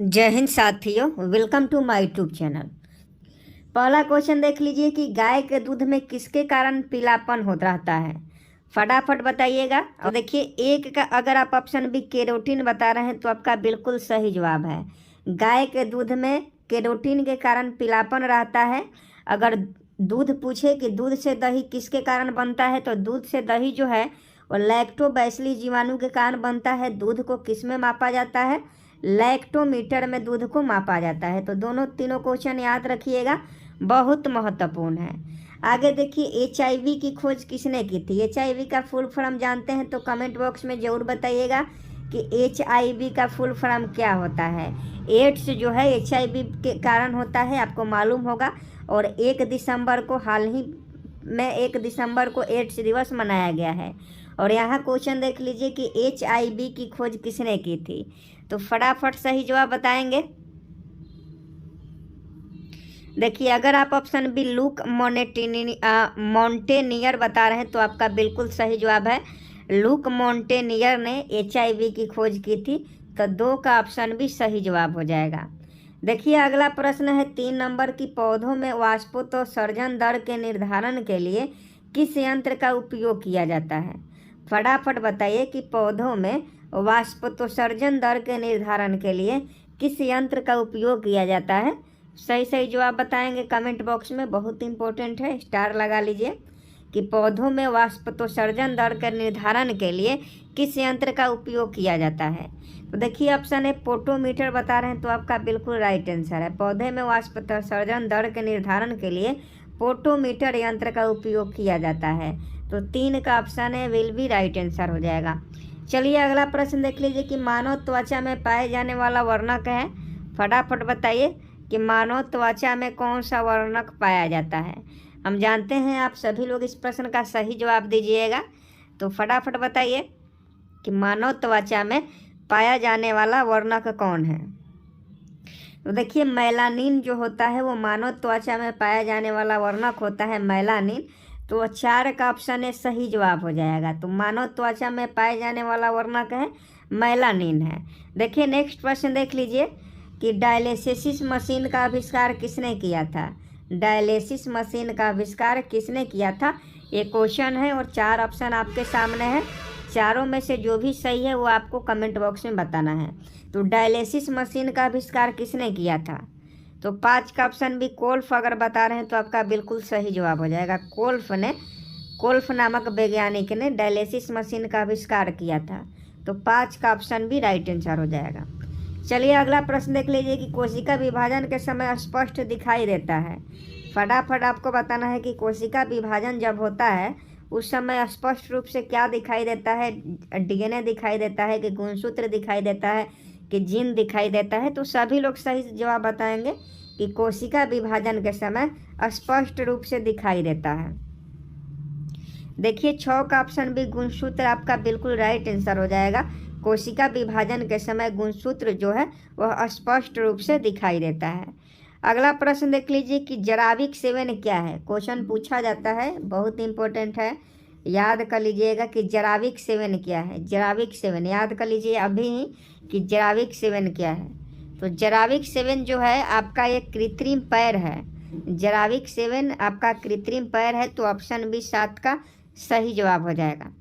जय हिंद साथियों, welcome to my YouTube channel. पहला क्वेश्चन देख लीजिए कि गाय के दूध में किसके कारण पीलापन होता रहता है। फटाफट बताइएगा। और देखिए, एक का अगर आप ऑप्शन बी केरोटीन बता रहे हैं तो आपका बिल्कुल सही जवाब है। गाय के दूध में केरोटीन के कारण पीलापन रहता है। अगर दूध पूछे कि दूध से दही किसके कारण बनता है तो दूध से दही जो है वो लैक्टोबैसिलस जीवाणु के कारण बनता है। दूध को किस में मापा जाता है? लैक्टोमीटर में दूध को मापा जाता है। तो दोनों तीनों क्वेश्चन याद रखिएगा, बहुत महत्वपूर्ण है। आगे देखिए, HIV की खोज किसने की थी? HIV का फुल फॉर्म जानते हैं तो कमेंट बॉक्स में ज़रूर बताइएगा कि HIV का फुल फॉर्म क्या होता है। एड्स जो है HIV के कारण होता है, आपको मालूम होगा। और 1 दिसंबर को हाल ही में 1 दिसंबर को एड्स दिवस मनाया गया है। और यहाँ क्वेश्चन देख लीजिए कि HIV की खोज किसने की थी, तो फटाफट सही जवाब बताएंगे। देखिए, अगर आप ऑप्शन बी लूक मॉन्टेनियर बता रहे हैं तो आपका बिल्कुल सही जवाब है। लूक मॉन्टेनियर ने HIV की खोज की थी, तो 2 का ऑप्शन भी सही जवाब हो जाएगा। देखिए, अगला प्रश्न है 3 नंबर की, पौधों में वाष्पोत्सर्जन दर के निर्धारण के लिए किस यंत्र का उपयोग किया जाता है। फटाफट बताइए कि पौधों में वाष्पोत्सर्जन दर के निर्धारण के लिए किस यंत्र का उपयोग किया जाता है। सही सही जवाब बताएंगे कमेंट बॉक्स में, बहुत इंपॉर्टेंट है, स्टार लगा लीजिए कि पौधों में वाष्पोत्सर्जन दर के निर्धारण के लिए किस यंत्र का उपयोग किया जाता है। तो देखिए, ऑप्शन है पोटोमीटर बता रहे हैं तो आपका बिल्कुल राइट आंसर है। पौधे में वाष्पोत्सर्जन दर के निर्धारण के लिए पोटोमीटर यंत्र का उपयोग किया जाता है। तो 3 का ऑप्शन है विल बी राइट आंसर हो जाएगा। चलिए अगला प्रश्न देख लीजिए कि मानव त्वचा में पाए जाने वाला वर्णक है। फटाफट बताइए कि मानव त्वचा में कौन सा वर्णक पाया जाता है। हम जानते हैं आप सभी लोग इस प्रश्न का सही जवाब दीजिएगा, तो फटाफट बताइए कि मानव त्वचा में पाया जाने वाला वर्णक कौन है। तो देखिए, मेलानिन जो होता है वो मानव त्वचा में पाया जाने वाला वर्णक होता है, मेलानिन। तो 4 का ऑप्शन है सही जवाब हो जाएगा। तो मानव त्वचा में पाए जाने वाला वर्णक है मेलानिन है। देखिए, नेक्स्ट प्रश्न देख लीजिए कि डायलिसिस मशीन का आविष्कार किसने किया था। डायलिसिस मशीन का आविष्कार किसने किया था, ये क्वेश्चन है और 4 ऑप्शन आपके सामने है। चारों में से जो भी सही है वो आपको कमेंट बॉक्स में बताना है। तो डायलिसिस मशीन का आविष्कार किसने किया था, तो 5 का ऑप्शन भी कोल्फ अगर बता रहे हैं तो आपका बिल्कुल सही जवाब हो जाएगा। कोल्फ नामक वैज्ञानिक ने डायलिसिस मशीन का आविष्कार किया था। तो 5 का ऑप्शन भी राइट आंसर हो जाएगा। चलिए अगला प्रश्न देख लीजिए कि कोशिका विभाजन के समय स्पष्ट दिखाई देता है। फटाफट आपको बताना है कि कोशिका विभाजन जब होता है उस समय स्पष्ट रूप से क्या दिखाई देता है। DNA दिखाई देता है कि गुणसूत्र दिखाई देता है कि जीन दिखाई देता है। तो सभी लोग सही जवाब बताएंगे कि कोशिका विभाजन के समय स्पष्ट रूप से दिखाई देता है। देखिए, 6 का ऑप्शन भी गुणसूत्र आपका बिल्कुल राइट आंसर हो जाएगा। कोशिका विभाजन के समय गुणसूत्र जो है वह स्पष्ट रूप से दिखाई देता है। अगला प्रश्न देख लीजिए कि जराविक सेवन क्या है। क्वेश्चन पूछा जाता है, बहुत इंपॉर्टेंट है, याद कर लीजिएगा कि जराविक सेवन क्या है। जराविक सेवन याद कर लीजिए अभी ही कि जराविक सेवन क्या है। तो जराविक सेवन जो है आपका एक कृत्रिम पैर है। जराविक सेवन आपका कृत्रिम पैर है, तो ऑप्शन बी 7 का सही जवाब हो जाएगा।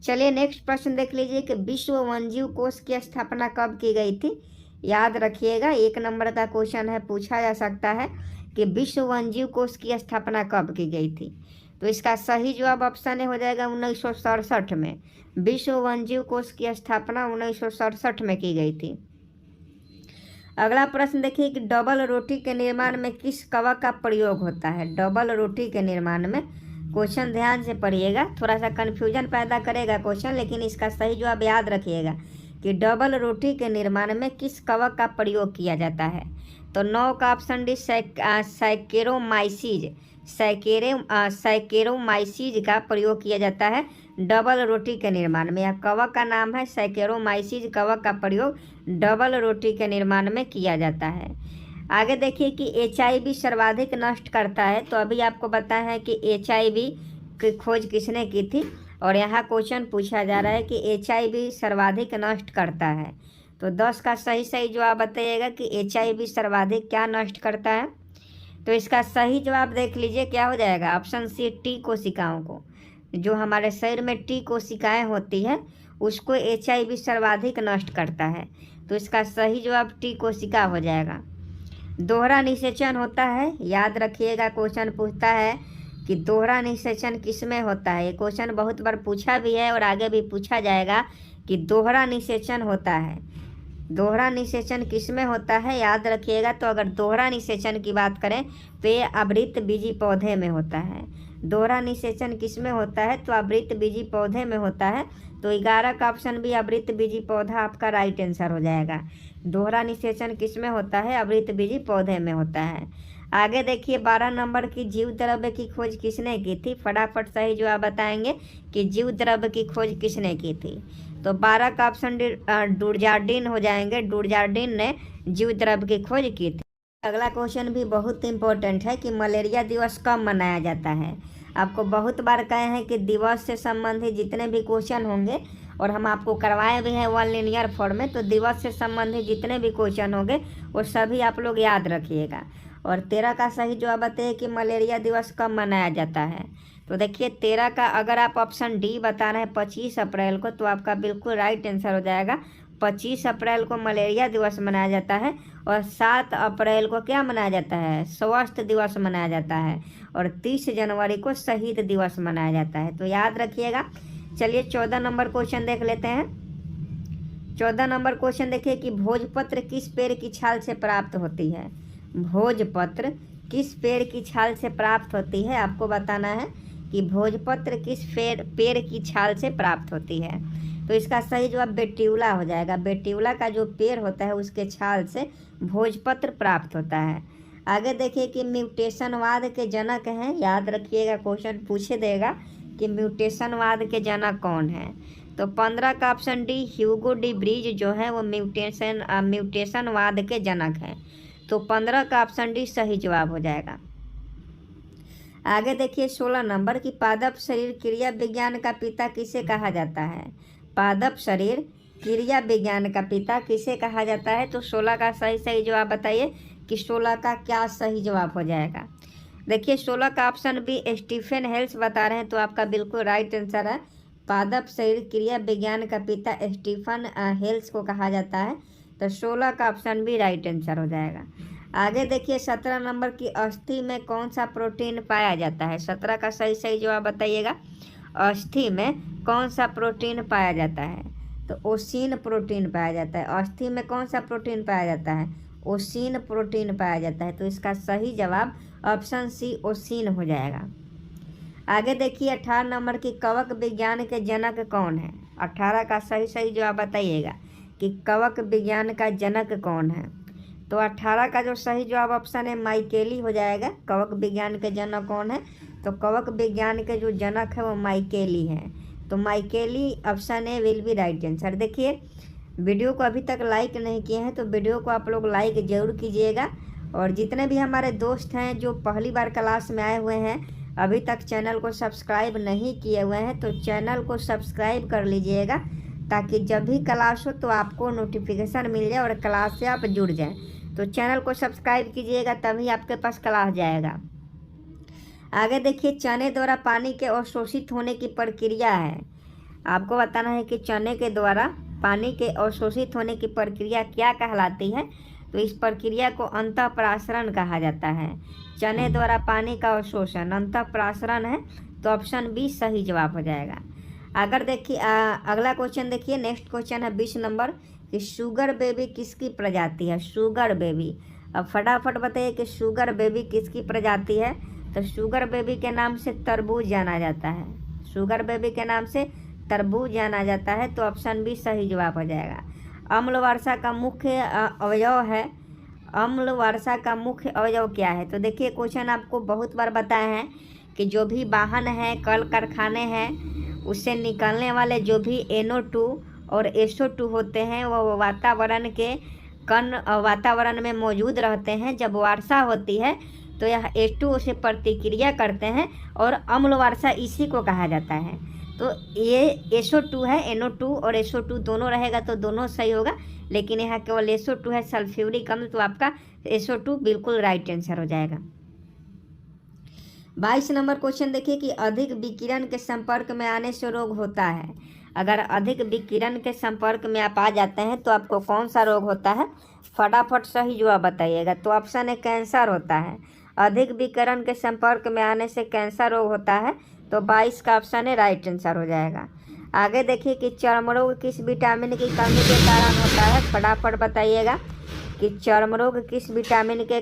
चलिए नेक्स्ट प्रश्न देख लीजिए कि विश्व वन्यजीव कोष की स्थापना कब की गई थी। याद रखिएगा, 1 नंबर का क्वेश्चन है, पूछा जा सकता है कि विश्व वन्यजीव कोष की स्थापना कब की गई थी। तो इसका सही जवाब ऑप्शन हो जाएगा 1967 में। विश्व वन्यजीव कोष की स्थापना 1967 में की गई थी। अगला प्रश्न देखिए कि डबल रोटी के निर्माण में किस कवक का प्रयोग होता है। डबल रोटी के निर्माण में, क्वेश्चन ध्यान से पढ़िएगा, थोड़ा सा कन्फ्यूजन पैदा करेगा क्वेश्चन, लेकिन इसका सही जवाब याद रखिएगा कि डबल रोटी के निर्माण में किस कवक का प्रयोग किया जाता है। तो 9 का ऑप्शन डी सैकेरोमाइसीज का प्रयोग किया जाता है डबल रोटी के निर्माण में। यह कवक का नाम है सैकेरोमाइसीज। कवक का प्रयोग डबल रोटी के निर्माण में किया जाता है। आगे देखिए कि HIV सर्वाधिक नष्ट करता है। तो अभी आपको बताया है कि HIV की खोज किसने की थी, और यहाँ क्वेश्चन पूछा जा रहा है कि HIV सर्वाधिक नष्ट करता है। तो 10 का सही सही जवाब बताइएगा कि HIV सर्वाधिक क्या नष्ट करता है। तो इसका सही जवाब देख लीजिए क्या हो जाएगा, ऑप्शन सी टी कोशिकाओं को। जो हमारे शरीर में टी कोशिकाएं होती है उसको HIV सर्वाधिक नष्ट करता है। तो इसका सही जवाब टी कोशिका हो जाएगा। दोहरा निषेचन होता है, याद रखिएगा क्वेश्चन पूछता है कि दोहरा निषेचन किस में होता है। ये क्वेश्चन बहुत बार पूछा भी है और आगे भी पूछा जाएगा कि दोहरा निषेचन होता है। दोहरा निषेचन किस में होता है याद रखिएगा। तो अगर दोहरा निषेचन की बात करें तो ये आवृत बीजी पौधे में होता है। दोहरा निषेचन किस में होता है, तो आवृत बीजी पौधे में होता है। तो 11 का ऑप्शन भी आवृत बीजी पौधा आपका राइट आंसर हो जाएगा। दोहरा निषेचन किस में होता है, आवृत बीजी पौधे में होता है। आगे देखिए 12 नंबर की जीव द्रव्य की खोज किसने की थी। फटाफट सही जवाब बताएंगे कि जीव द्रव्य की खोज किसने की थी। तो 12 का ऑप्शन डुरजार्डिन हो जाएंगे। डुरजार्डिन ने जीव द्रव्य की खोज की थी। अगला क्वेश्चन भी बहुत इंपॉर्टेंट है कि मलेरिया दिवस कब मनाया जाता है। आपको बहुत बार कहे हैं कि दिवस से संबंधित जितने भी क्वेश्चन होंगे, और हम आपको करवाए भी हैं वन लिनियर फॉर्म में, तो दिवस से संबंधित जितने भी क्वेश्चन होंगे वो सभी आप लोग याद रखिएगा। और 13 का सही जवाब बताइए कि मलेरिया दिवस कब मनाया जाता है। तो देखिए 13 का अगर आप ऑप्शन डी बता रहे हैं 25 अप्रैल को, तो आपका बिल्कुल राइट आंसर हो जाएगा। 25 अप्रैल को मलेरिया दिवस मनाया जाता है। और 7 अप्रैल को क्या मनाया जाता है, स्वास्थ्य दिवस मनाया जाता है। और 30 जनवरी को शहीद दिवस मनाया जाता है। तो याद रखिएगा। चलिए 14 नंबर क्वेश्चन देख लेते हैं। 14 नंबर क्वेश्चन देखिए कि भोजपत्र किस पेड़ की छाल से प्राप्त होती है। भोजपत्र किस पेड़ की छाल से प्राप्त होती है, आपको बताना है कि भोजपत्र किस पेड़ की छाल से प्राप्त होती है। तो इसका सही जवाब बेट्यूला हो जाएगा। बेट्यूला का जो पेड़ होता है उसके छाल से भोजपत्र प्राप्त होता है। आगे देखिए कि म्यूटेशनवाद के जनक हैं। याद रखिएगा क्वेश्चन पूछे देगा कि म्यूटेशनवाद के जनक कौन है। तो 15 का option D Hugo de Vries जो है वो म्यूटेशनवाद के जनक हैं। तो 15 का ऑप्शन डी सही जवाब हो जाएगा। आगे देखिए 16 नंबर की पादप शरीर क्रिया विज्ञान का पिता किसे कहा जाता है। पादप शरीर क्रिया विज्ञान का पिता किसे कहा जाता है। तो 16 का सही जवाब बताइए कि 16 का क्या सही जवाब हो जाएगा। देखिए 16 का ऑप्शन बी स्टीफन हेल्स बता रहे हैं, तो आपका बिल्कुल राइट आंसर है। पादप शरीर क्रिया विज्ञान का पिता स्टीफन हेल्स को कहा जाता है। तो 16 का ऑप्शन भी राइट आंसर हो जाएगा। आगे देखिए 17 नंबर की अस्थि में कौन सा प्रोटीन पाया जाता है। 17 का सही जवाब बताइएगा। अस्थि में कौन सा प्रोटीन पाया जाता है। तो ओसिन प्रोटीन पाया जाता है। अस्थि में कौन सा प्रोटीन पाया जाता है, ओसिन प्रोटीन पाया जाता है। तो इसका सही जवाब ऑप्शन सी ओसिन हो जाएगा। आगे देखिए 18 नंबर की कवक विज्ञान के जनक कौन है। 18 का सही जवाब बताइएगा कि कवक विज्ञान का जनक कौन है। तो 18 का जो सही जवाब ऑप्शन है माइकेली हो जाएगा। कवक विज्ञान के जनक कौन है, तो कवक विज्ञान के जो जनक है वो माइकेली हैं। तो माइकेली option A will be right answer. देखिए वीडियो को अभी तक लाइक नहीं किए हैं तो वीडियो को आप लोग लाइक ज़रूर कीजिएगा। और जितने भी हमारे दोस्त हैं जो पहली बार क्लास में आए हुए हैं, अभी तक चैनल को सब्सक्राइब नहीं किए हुए हैं, तो चैनल को सब्सक्राइब कर लीजिएगा ताकि जब भी क्लास हो तो आपको नोटिफिकेशन मिल जाए और क्लास से आप जुड़ जाएं। तो चैनल को सब्सक्राइब कीजिएगा तभी आपके पास क्लास जाएगा। आगे देखिए चने द्वारा पानी के अवशोषित होने की प्रक्रिया है। आपको बताना है कि चने के द्वारा पानी के अवशोषित होने की प्रक्रिया क्या कहलाती है। तो इस प्रक्रिया को अंतःप्रासरण कहा जाता है। चने द्वारा पानी का अवशोषण अंतःप्रासरण है। तो ऑप्शन बी सही जवाब हो जाएगा। अगर देखिए अगला क्वेश्चन देखिए, नेक्स्ट क्वेश्चन है 20 नंबर कि शुगर बेबी किसकी प्रजाति है। शुगर बेबी, अब फटाफट बताइए कि शुगर बेबी किसकी प्रजाति है। तो शुगर बेबी के नाम से तरबूज जाना जाता है। शुगर बेबी के नाम से तरबूज जाना जाता है। तो ऑप्शन बी सही जवाब हो जाएगा। अम्ल वर्षा का मुख्य अवयव है। अम्ल वर्षा का मुख्य अवयव क्या है। तो देखिए क्वेश्चन आपको बहुत बार बताए हैं कि जो भी वाहन है, कल कारखाने हैं, उससे निकलने वाले जो भी NO2 और SO2 होते हैं वो वातावरण के कण वातावरण में मौजूद रहते हैं। जब वर्षा होती है तो यह H2O से प्रतिक्रिया करते हैं और अम्ल वर्षा इसी को कहा जाता है। तो ये SO2 है, NO2 और SO2 दोनों रहेगा तो दोनों सही होगा, लेकिन यहाँ केवल SO2 है, सल्फ्यूरिक अम्ल, तो आपका SO2 बिल्कुल राइट आंसर हो जाएगा। 22 नंबर क्वेश्चन देखिए कि अधिक विकिरण के संपर्क में आने से रोग होता है। अगर अधिक विकिरण के संपर्क में आप आ जाते हैं तो आपको कौन सा रोग होता है, फटाफट सही जवाब बताइएगा। तो ऑप्शन है कैंसर होता है। अधिक विकिरण के संपर्क में आने से कैंसर रोग होता है, तो 22 का ऑप्शन है राइट आंसर हो जाएगा। आगे देखिए कि चर्म रोग किस विटामिन की कमी के कारण होता है, फटाफट बताइएगा कि चर्म रोग किस विटामिन के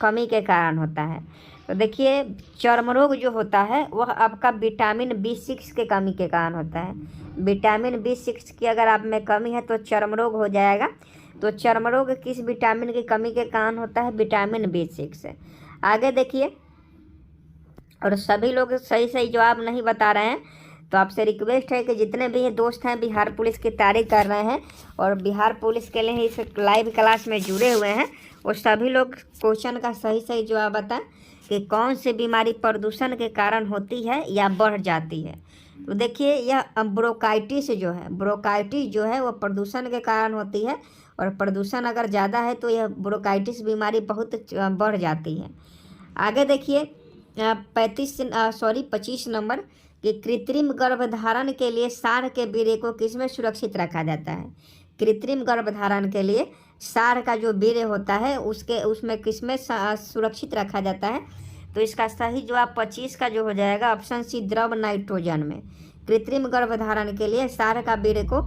कमी के कारण होता है। तो देखिए चर्म रोग जो होता है वह आपका विटामिन B6 के कमी के कारण होता है। विटामिन B6 की अगर आप में कमी है तो चर्म रोग हो जाएगा। तो चर्म रोग किस विटामिन की कमी के कारण होता है, विटामिन B6। आगे देखिए, और सभी लोग सही सही जवाब नहीं बता रहे हैं, तो आपसे रिक्वेस्ट है कि जितने भी दोस्त हैं बिहार पुलिस की तैयारी कर रहे हैं और बिहार पुलिस के लिए इस लाइव क्लास में जुड़े हुए हैं, वो सभी लोग क्वेश्चन का सही सही जवाब बताएं कि कौन सी बीमारी प्रदूषण के कारण होती है या बढ़ जाती है। तो देखिए यह ब्रोंकाइटिस जो है वो प्रदूषण के कारण होती है, और प्रदूषण अगर ज़्यादा है तो यह ब्रोंकाइटिस बीमारी बहुत बढ़ जाती है। आगे देखिए 25 नंबर कि कृत्रिम गर्भधारण के लिए साँड के वीर्य को किसमें सुरक्षित रखा जाता है। कृत्रिम गर्भधारण के लिए साँड का जो वीर्य होता है उसमें किसमें सुरक्षित रखा जाता है। तो इसका सही जवाब 25 का जो हो जाएगा ऑप्शन सी, द्रव नाइट्रोजन में। कृत्रिम गर्भधारण के लिए साँड का वीर्य को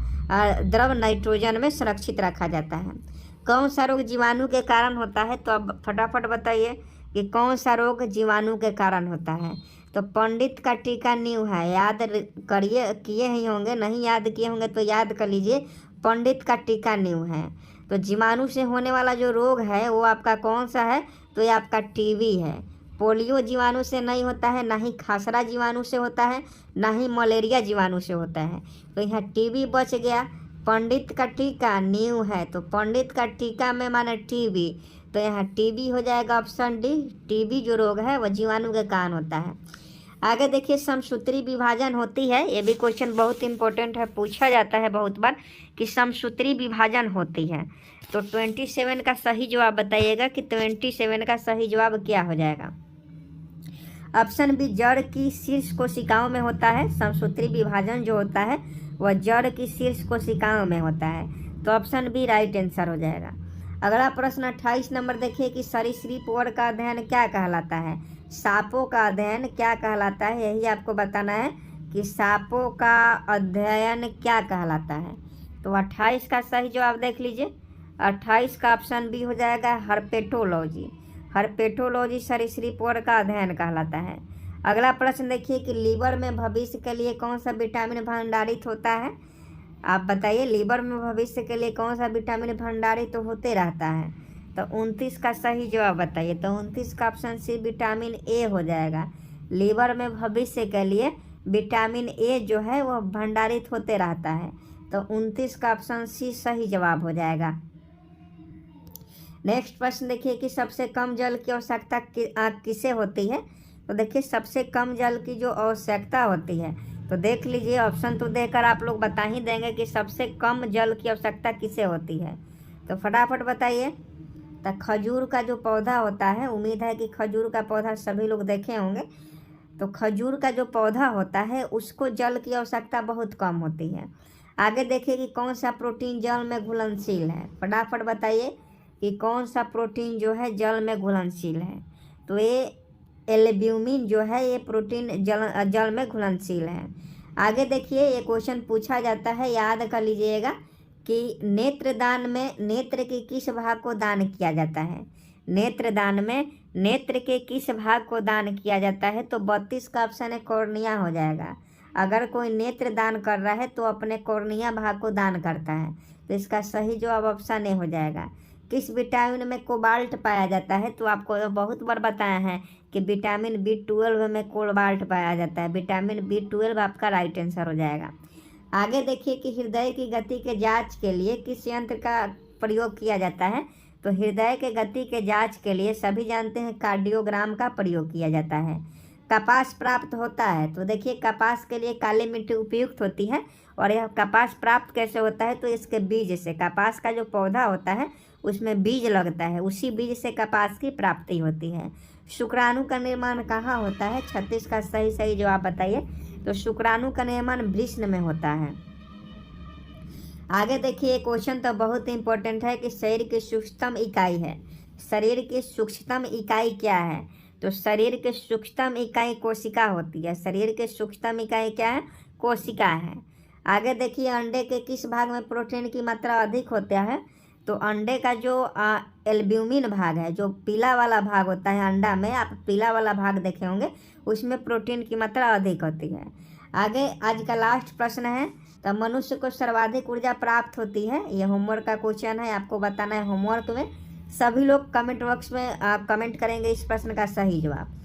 द्रव नाइट्रोजन में सुरक्षित रखा जाता है। कौन सा रोग जीवाणु के कारण होता है, तो अब फटाफट बताइए कि कौन सा रोग जीवाणु के कारण होता है। तो पंडित का टीका नींव है, याद करिए, किए ही होंगे, नहीं याद किए होंगे तो याद कर लीजिए, पंडित का टीका नींव है। तो जीवाणु से होने वाला जो रोग है वो आपका कौन सा है, तो ये आपका टीबी है। पोलियो जीवाणु से नहीं होता है, ना ही खसरा जीवाणु से होता है, ना ही मलेरिया जीवाणु से होता है। तो यहाँ टीबी बच गया। पंडित का टीका नींव है, तो पंडित का टीका में माने टीबी, तो यहाँ टीबी हो जाएगा ऑप्शन डी। टीबी जो रोग है वह जीवाणु के कारण होता है। आगे देखिए समसूत्री विभाजन होती है, ये भी क्वेश्चन बहुत इंपॉर्टेंट है, पूछा जाता है बहुत बार कि समसूत्री विभाजन होती है। तो 27 का सही जवाब बताइएगा कि 27 का सही जवाब क्या हो जाएगा। ऑप्शन बी, जड़ की शीर्ष कोशिकाओं में होता है। समसूत्री विभाजन जो होता है वह जड़ की शीर्ष कोशिकाओं में होता है, तो ऑप्शन बी राइट आंसर हो जाएगा। अगला प्रश्न 28 नंबर देखिए कि सरीसृप वर्ग का अध्ययन क्या कहलाता है। सांपों का अध्ययन क्या कहलाता है, यही आपको बताना है कि सांपों का अध्ययन क्या कहलाता है। तो 28 का सही जवाब देख लीजिए, 28 का ऑप्शन बी हो जाएगा, हर्पेटोलॉजी। हर्पेटोलॉजी सरीसृप वर्ग का अध्ययन कहलाता है। अगला प्रश्न देखिए कि लीवर में भविष्य के लिए कौन सा विटामिन भंडारित होता है। आप बताइए लीवर में भविष्य के लिए कौन सा विटामिन भंडारित तो होते रहता है। तो 29 का सही जवाब बताइए। तो 29 का ऑप्शन सी, विटामिन ए हो जाएगा। लीवर में भविष्य के लिए विटामिन ए जो है वह भंडारित होते रहता है, तो 29 का ऑप्शन सी सही जवाब हो जाएगा। नेक्स्ट प्रश्न देखिए कि सबसे कम जल की आवश्यकता किसे होती है। तो देखिए सबसे कम जल की जो आवश्यकता होती है, तो देख लीजिए ऑप्शन तो देकर आप लोग बता ही देंगे कि सबसे कम जल की आवश्यकता किसे होती है। तो फटाफट बताइए। तो खजूर का जो पौधा होता है, उम्मीद है कि खजूर का पौधा सभी लोग देखे होंगे। तो खजूर का जो पौधा होता है उसको जल की आवश्यकता बहुत कम होती है। आगे देखिए कि कौन सा प्रोटीन जल में घुलनशील है, फटाफट बताइए कि कौन सा प्रोटीन जो है जल में घुलनशील है। तो ये एल्ब्यूमिन जो है ये प्रोटीन जल में घुलनशील है। आगे देखिए ये क्वेश्चन पूछा जाता है, याद कर लीजिएगा कि नेत्रदान में नेत्र के किस भाग को दान किया जाता है। नेत्रदान में नेत्र के किस भाग को दान किया जाता है। तो 32 का ऑप्शन है, कॉर्निया हो जाएगा। अगर कोई नेत्र दान कर रहा है तो अपने कॉर्निया भाग को दान करता है, तो इसका सही जवाब ऑप्शन ए हो जाएगा। किस विटामिन में कोबाल्ट पाया जाता है। तो आपको बहुत बार बताया है कि विटामिन B12 में कोबाल्ट पाया जाता है। विटामिन B12 आपका राइट आंसर हो जाएगा। आगे देखिए कि हृदय की गति के जांच के लिए किस यंत्र का प्रयोग किया जाता है। तो हृदय के गति के जांच के लिए सभी जानते हैं कार्डियोग्राम का प्रयोग किया जाता है। कपास प्राप्त होता है? तो देखिए कपास के लिए काली मिट्टी उपयुक्त होती है। और यह कपास प्राप्त कैसे होता है? तो इसके बीज से, कपास का जो पौधा होता है उसमें बीज लगता है, उसी बीज से कपास की प्राप्ति होती है। शुक्राणु का निर्माण कहाँ होता है? 36 का सही जवाब बताइए। तो शुक्राणु का निर्माण वृषण में होता है। आगे देखिए क्वेश्चन तो बहुत ही इंपॉर्टेंट है कि शरीर की सूक्ष्मतम इकाई है। शरीर की सूक्ष्मतम इकाई क्या है? तो शरीर की सूक्ष्मतम इकाई कोशिका होती है। शरीर की सूक्ष्मतम इकाई क्या है? कोशिका है। आगे देखिए अंडे के किस भाग में प्रोटीन की मात्रा अधिक होता है? तो अंडे का जो एल्ब्यूमिन भाग है, जो पीला वाला भाग होता है अंडा में, आप पीला वाला भाग देखे होंगे, उसमें प्रोटीन की मात्रा अधिक होती है। आगे आज का लास्ट प्रश्न है, तो मनुष्य को सर्वाधिक ऊर्जा प्राप्त होती है। ये होमवर्क का क्वेश्चन है, आपको बताना है होमवर्क में। सभी लोग कमेंट बॉक्स में कमेंट करेंगे इस प्रश्न का सही जवाब।